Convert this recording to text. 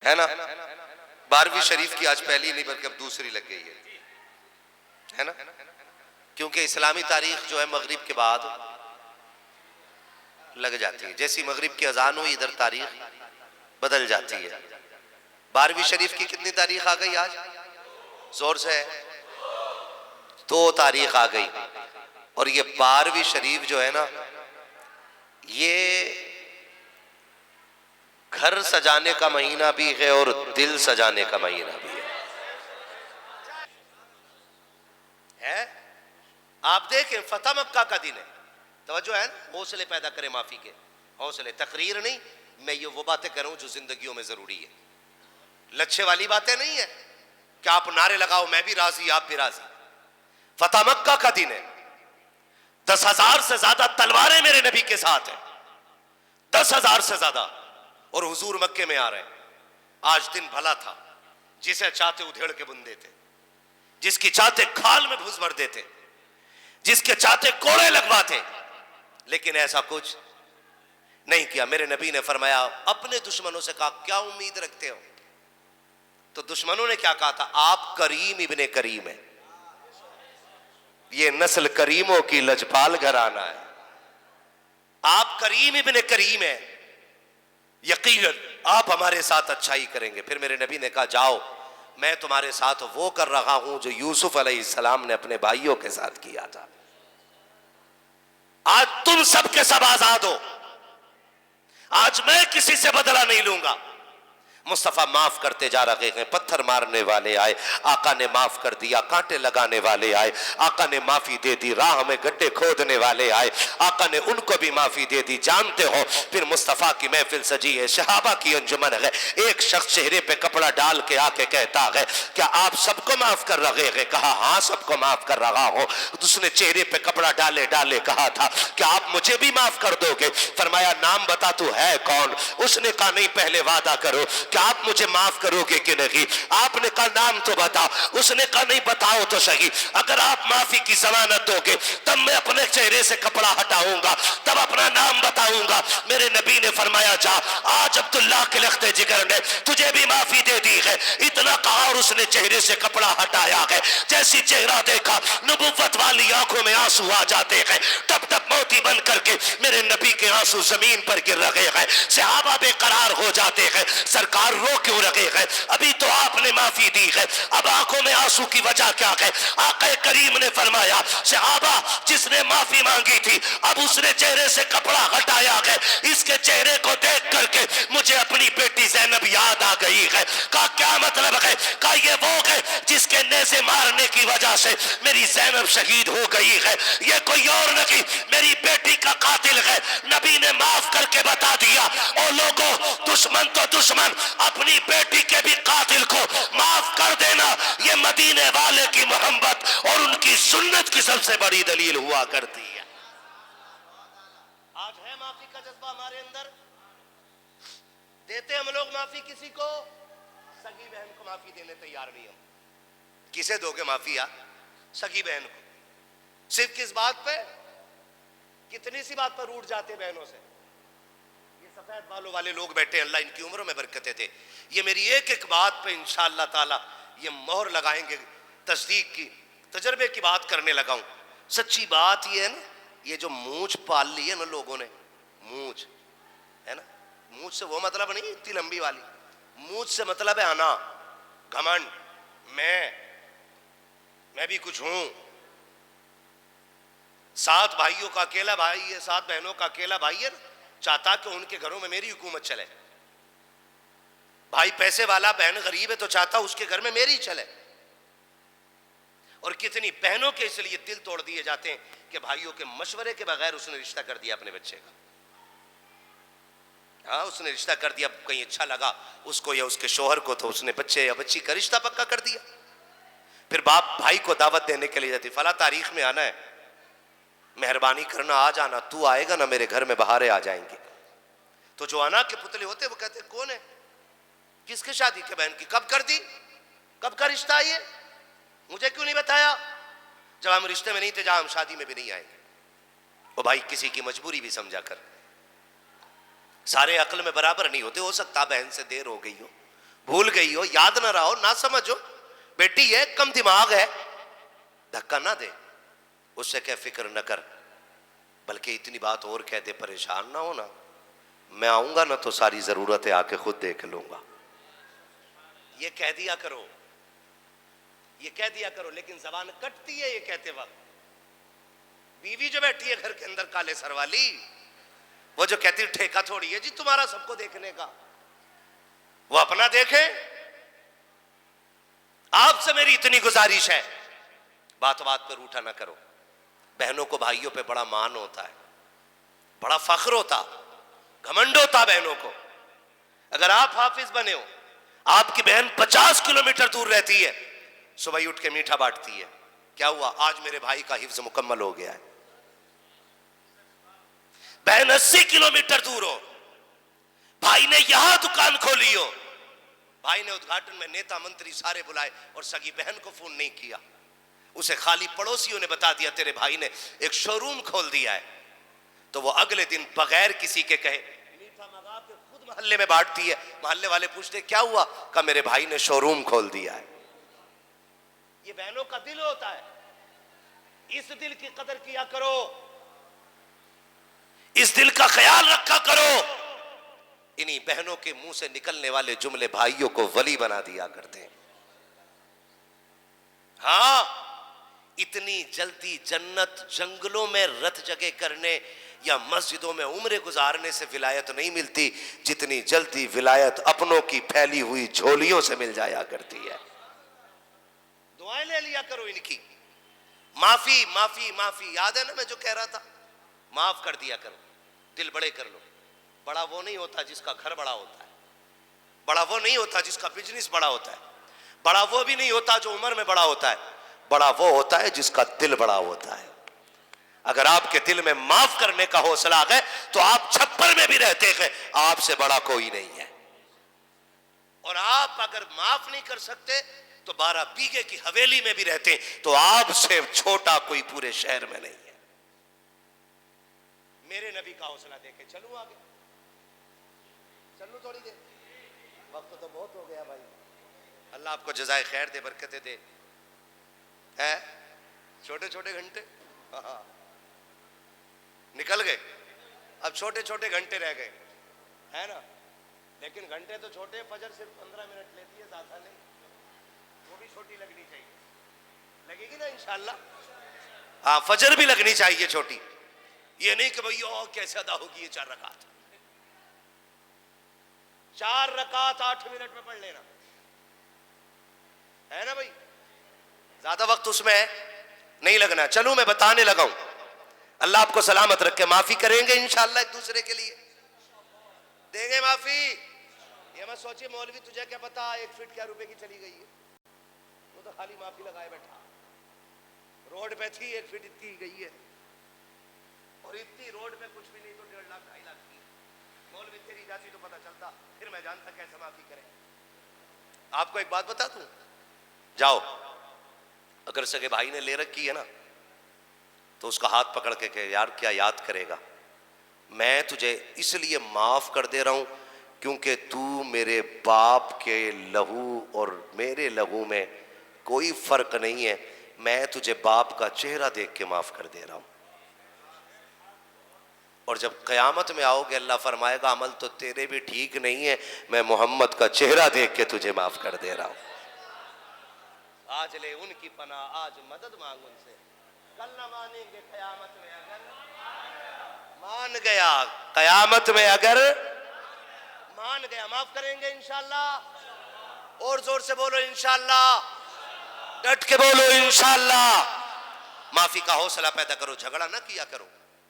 है ना। 12वीं शरीफ की आज पहली नहीं बल्कि अब दूसरी लग गई है ना, क्योंकि इस्लामी तारीख जो है मगरिब के बाद लग जाती है। जैसी मगरिब की अजान हुई इधर तारीख बदल जाती है। 12वीं शरीफ की कितनी तारीख आ गई आज? जोर से 2 तारीख आ गई। और ये 12वीं शरीफ जो है ना, ये घर सजाने का महीना भी है और दिल सजाने का महीना भी है। आप देखें फतह मक्का का दिन है, तवज्जो है ना, हौसले पैदा करें माफी के हौसले, तकरीर नहीं, मैं ये वो बातें कर रहा हूं जो जिंदगियों में जरूरी है। लच्छे वाली बातें नहीं है कि आप नारे लगाओ मैं भी राजी आप भी राजी। फतह मक्का का दिन है, 10,000 से ज्यादा तलवारें मेरे नबी के साथ है, 10,000 से ज्यादा, और हुजूर मक्के में आ रहे हैं। आज दिन भला था, जिसे चाहते उधेड़ के बुन देते, जिसकी चाहते खाल में भूस भर देते, जिसके चाहते कोड़े लगवाते, लेकिन ऐसा कुछ नहीं किया। मेरे नबी ने फरमाया, अपने दुश्मनों से कहा क्या उम्मीद रखते हो? तो दुश्मनों ने क्या कहा था? आप करीम इब्ने करीम है, ये नस्ल करीमों की लजपाल घराना है, आप करीम इब्ने करीम है, यकीनन आप हमारे साथ अच्छाई करेंगे। फिर मेरे नबी ने कहा जाओ, मैं तुम्हारे साथ वो कर रहा हूं जो यूसुफ अलैहिस्सलाम ने अपने भाइयों के साथ किया था। आज तुम सबके सब आजाद हो, आज मैं किसी से बदला नहीं लूंगा। मुस्तफा माफ करते जा रहे हैं, पत्थर मारने वाले आए, आका ने माफ कर दिया, कांटे लगाने वाले आए, आका ने माफी दे दी, राह में गड्ढे खोदने वाले आए, आका ने उनको भी माफी दे दी। जानते हो फिर मुस्तफा की महफिल सजी है, सहाबा की अंजुमन है, एक शख्स चेहरे पे कपड़ा डाल के आके कहता है क्या आप सबको माफ कर रहे हैं? कहा हाँ सबको माफ कर रहा हूं। उसने चेहरे पे कपड़ा डाले डाले कहा था क्या आप मुझे भी माफ कर दोगे? फरमाया नाम बता तू है कौन? उसने कहा नहीं पहले वादा करो आप मुझे माफ करोगे कि नहीं। आपने कहा नाम तो बता। उसने कहा नहीं बताओ तो सही, अगर आप माफी की जमानत दोगे तब मैं अपने चेहरे से कपड़ा हटाऊंगा, तब अपना नाम बताऊंगा। मेरे नबी ने फरमाया जा, आज अब्दुल्लाह के लख्ते जिगर ने तुझे भी माफी दे दी है। इतना कहा और उसने चेहरे से कपड़ा हटाया है। जैसी चेहरा देखा नबुव्वत वाली आंखों में आंसू आ जाते हैं, टप टप मोती बन करके मेरे नबी के आंसू जमीन पर गिर रहे हैं। सहाबा बेकरार हो जाते हैं, सरकार रो क्यों रहे हैं? अभी तो आपने माफी दी है, अब आंखों में आंसू की वजह क्या है? आका करीम ने फरमाया सहाबा जिसने माफी मांगी थी अब उसने चेहरे से कपड़ा हटाया है, इसके चेहरे को देख करके मुझे अपनी बेटी ज़ैनब याद आ गई है। कहा क्या मतलब है? कहा ये वो है जिसके नेज़े मारने की वजह से मेरी ज़ैनब शहीद हो गई है, ये कोई और नहीं मेरी बेटी का कातिल है। नबी ने माफ करके बता दिया और लोगों दुश्मन तो दुश्मन, अपनी बेटी के भी कातिल को माफ कर देना ये मदीने वाले की मोहब्बत और उनकी सुन्नत की सबसे बड़ी दलील हुआ करती है। आज है माफी का जज्बा हमारे अंदर? देते हम लोग माफी किसी को? सगी बहन को माफी देने तैयार नहीं हम। किसे दोगे माफी यार? सगी बहन को। सिर्फ किस बात पे? कितनी सी बात पर रूठ जाते बहनों से। सफेद बालों वाले लोग बैठे, अल्लाह इनकी उम्रों में बरकतें दे, ये मेरी एक एक बात पे इंशाअल्लाह ताला ये मोहर लगाएंगे, तस्दीक की तजर्बे की बात करने लगा हूं। सच्ची बात ये है ना, ये जो मूंछ पाल ली है ना लोगों ने, मूंछ है ना, मूंछ से वो मतलब नहीं इतनी लंबी वाली, मूंछ से मतलब है अना, घमंड, मैं भी कुछ हूं। 7 भाइयों का अकेला भाई है, 7 बहनों का अकेला भाई है ना, चाहता कि उनके घरों में मेरी हुकूमत चले। भाई पैसे वाला, बहन गरीब है तो चाहता उसके घर में मेरी चले। और कितनी बहनों के इसलिए दिल तोड़ दिए जाते हैं कि भाइयों के मशवरे के बगैर उसने रिश्ता कर दिया अपने बच्चे का। हाँ उसने रिश्ता कर दिया, कहीं अच्छा लगा उसको या उसके शोहर को तो उसने बच्चे या बच्ची का रिश्ता पक्का कर दिया। फिर बाप भाई को दावत देने के लिए जाती, फला तारीख में आना है, मेहरबानी करना आ जाना, तू आएगा ना मेरे घर में बहारे आ जाएंगे। तो जो अना के पुतले होते वो कहते कौन है, किसके शादी के बहन की, कब कर दी, कब का रिश्ता है ये, मुझे क्यों नहीं बताया? जब हम रिश्ते में नहीं थे, जहां हम शादी में भी नहीं आएंगे। वो भाई किसी की मजबूरी भी समझा कर, सारे अक्ल में बराबर नहीं होते, हो सकता बहन से देर हो गई हो, भूल गई हो, याद ना रहो, ना समझो, बेटी है, कम दिमाग है, धक्का ना दे, उससे क्या फिक्र न कर, बल्कि इतनी बात और कह दे, परेशान ना हो ना, मैं आऊंगा ना तो सारी जरूरतें आके खुद देख लूंगा। ये कह दिया करो, ये कह दिया करो, लेकिन जबान कटती है ये कहते वक्त। बीवी जो बैठी है घर के अंदर काले सर वाली, वो जो कहती है ठेका थोड़ी है जी तुम्हारा सबको देखने का, वो अपना देखे। आपसे मेरी इतनी गुजारिश है, बात बात पर रूठा ना करो। बहनों को भाइयों पे बड़ा मान होता है, बड़ा फख्र होता, घमंड होता बहनों को। अगर आप हाफिज बने हो, आपकी बहन 50 किलोमीटर दूर रहती है, सुबह उठ के मीठा बांटती है, क्या हुआ आज मेरे भाई का हिफ्ज मुकम्मल हो गया है। बहन 80 किलोमीटर दूर हो, भाई ने यहां दुकान खोली हो, भाई ने उद्घाटन में नेता मंत्री सारे बुलाए और सगी बहन को फोन नहीं किया, उसे खाली पड़ोसियों ने बता दिया तेरे भाई ने एक शोरूम खोल दिया है, तो वो अगले दिन बगैर किसी के कहे मीठा मंगा के खुद मोहल्ले में बांटती है। मोहल्ले वाले पूछते क्या हुआ, का मेरे भाई ने शोरूम खोल दिया है। ये बहनों का दिल होता है, इस दिल की कदर किया करो, इस दिल का ख्याल रखा करो। इन्हीं बहनों के मुंह से निकलने वाले जुमले भाइयों को वली बना दिया करते हैं। हाँ, इतनी जल्दी जन्नत जंगलों में रत जगह करने या मस्जिदों में उम्र गुजारने से विलायत नहीं मिलती, जितनी जल्दी विलायत अपनों की फैली हुई झोलियों से मिल जाया करती है। दुआएं ले लिया करो इनकी, माफी माफी माफी, याद है ना मैं जो कह रहा था, माफ कर दिया करो, दिल बड़े कर लो। बड़ा वो नहीं होता जिसका घर बड़ा होता है, बड़ा वो नहीं होता जिसका बिजनेस बड़ा होता है, बड़ा वो भी नहीं होता जो उम्र में बड़ा होता है, बड़ा वो होता है जिसका दिल बड़ा होता है। अगर आपके दिल में माफ करने का हौसला आ गए तो आप छप्पर में भी रहते हैं, आपसे बड़ा कोई नहीं है। और आप अगर माफ नहीं कर सकते तो 12 बीघे की हवेली में भी रहते तो आपसे छोटा कोई पूरे शहर में नहीं है। मेरे नबी का हौसला देखे चलूं आगे, चलूं थोड़ी देर, वक्त तो बहुत हो गया भाई। अल्लाह आपको जज़ाए खैर दे, बरकतें दे। है छोटे छोटे घंटे निकल गए, अब छोटे छोटे घंटे रह गए, है ना, लेकिन घंटे तो छोटे, फजर सिर्फ 15 मिनट लेती है, ज्यादा नहीं, वो भी छोटी लगनी चाहिए, लगेगी ना इंशाल्लाह। हाँ, फजर भी लगनी चाहिए छोटी, ये नहीं कि भैया कैसे अदा होगी ये 4 रकात, 4 रकात 8 मिनट में पढ़ लेना, है ना भाई, ज्यादा वक्त उसमें नहीं लगना। चलूं मैं बताने लगा हूं, अल्लाह आपको सलामत रखे। माफी करेंगे इंशाल्लाह, एक दूसरे के लिए देंगे माफी। ये मत सोचिए मौलवी तुझे क्या पता 1 फीट क्या रुपए की चली गई है, वो तो खाली माफी लगाए बैठा, रोड पे थी 1 फीट इतनी गई है, और इतनी रोड पे कुछ भी नहीं तो 1.5 लाख 2.5 लाख की, मौलवी तेरी जाती तो पता चलता, फिर मैं जानता कैसे माफी करें। आपको एक बात बता दूं, जाओ अगर सगे भाई ने ले रखी है ना तो उसका हाथ पकड़ के कहे यार क्या याद करेगा, मैं तुझे इसलिए माफ कर दे रहा हूं क्योंकि तू मेरे बाप के लहू और मेरे लहू में कोई फर्क नहीं है, मैं तुझे बाप का चेहरा देख के माफ कर दे रहा हूं। और जब कयामत में आओगे अल्लाह फरमाएगा अमल तो तेरे भी ठीक नहीं है, मैं मोहम्मद का चेहरा देख के तुझे माफ कर दे रहा हूं। आज ले उनकी पनाह, आज मदद मांग उनसे, कल ना मानेंगे कयामत में अगर मान गया, कयामत में अगर मान गया माफ करेंगे इंशाल्लाह। और जोर से बोलो इंशाल्लाह, डट के बोलो इंशाल्लाह। माफी का हौसला पैदा करो, झगड़ा ना किया करो।